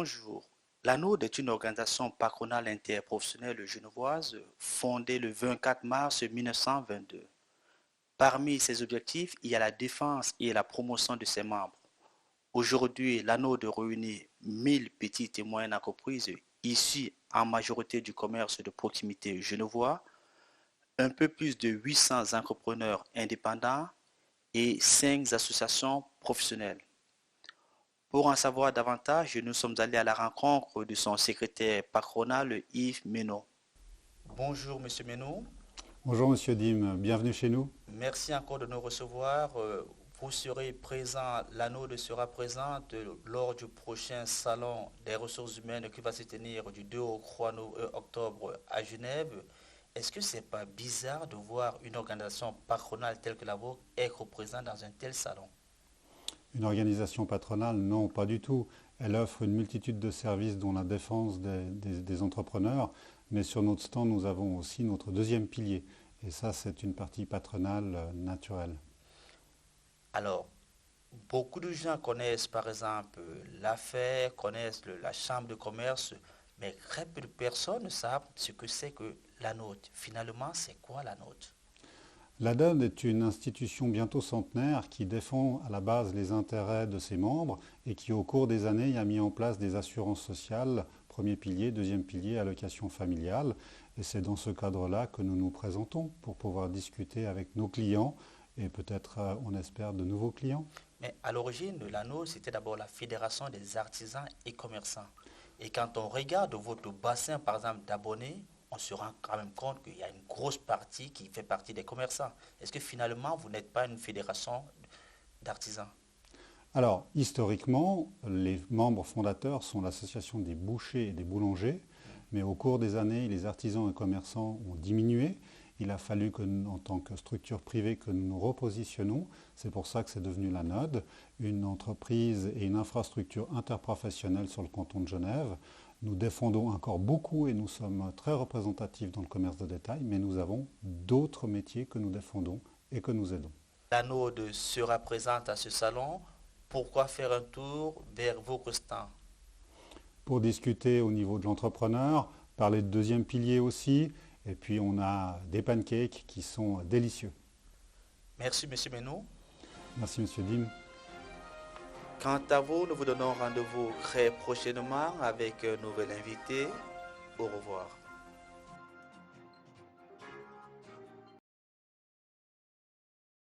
Bonjour. L'ANODE est une organisation patronale interprofessionnelle genevoise fondée le 24 mars 1922. Parmi ses objectifs, il y a la défense et la promotion de ses membres. Aujourd'hui, l'ANODE réunit 1000 petites et moyennes entreprises issues en majorité du commerce de proximité genevois, un peu plus de 800 entrepreneurs indépendants et 5 associations professionnelles. Pour en savoir davantage, nous sommes allés à la rencontre de son secrétaire patronal Yves Menot. Bonjour Monsieur Menot. Bonjour Monsieur Dim, bienvenue chez nous. Merci encore de nous recevoir. Vous serez présent, l'ANODE sera présente lors du prochain salon des ressources humaines qui va se tenir du 2 au 3 octobre à Genève. Est-ce que c'est pas bizarre de voir une organisation patronale telle que la vôtre être présente dans un tel salon? Une organisation patronale, non, pas du tout. Elle offre une multitude de services dont la défense des entrepreneurs, mais sur notre stand, nous avons aussi notre deuxième pilier. Et ça, c'est une partie patronale naturelle. Alors, beaucoup de gens connaissent par exemple l'affaire, connaissent la chambre de commerce, mais très peu de personnes savent ce que c'est que la note. Finalement, c'est quoi la note? L'ADOD est une institution bientôt centenaire qui défend à la base les intérêts de ses membres et qui au cours des années a mis en place des assurances sociales, premier pilier, deuxième pilier, allocation familiale. Et c'est dans ce cadre-là que nous nous présentons pour pouvoir discuter avec nos clients et peut-être, on espère, de nouveaux clients. Mais à l'origine, l'ANO, c'était d'abord la Fédération des artisans et commerçants. Et quand on regarde votre bassin, par exemple, d'abonnés, on se rend quand même compte qu'il y a une grosse partie qui fait partie des commerçants. Est-ce que finalement, vous n'êtes pas une fédération d'artisans? Alors, historiquement, les membres fondateurs sont l'association des bouchers et des boulangers, mais au cours des années, les artisans et commerçants ont diminué. Il a fallu que, en tant que structure privée, que nous nous repositionnons. C'est pour ça que c'est devenu la NOD, une entreprise et une infrastructure interprofessionnelle sur le canton de Genève. Nous défendons encore beaucoup et nous sommes très représentatifs dans le commerce de détail, mais nous avons d'autres métiers que nous défendons et que nous aidons. L'anneau sera présente à ce salon. Pourquoi faire un tour vers vos stands? Pour discuter au niveau de l'entrepreneur, parler de deuxième pilier aussi, et puis on a des pancakes qui sont délicieux. Merci Monsieur Menou. Merci Monsieur Dim. Quant à vous, nous vous donnons rendez-vous très prochainement avec un nouvel invité. Au revoir.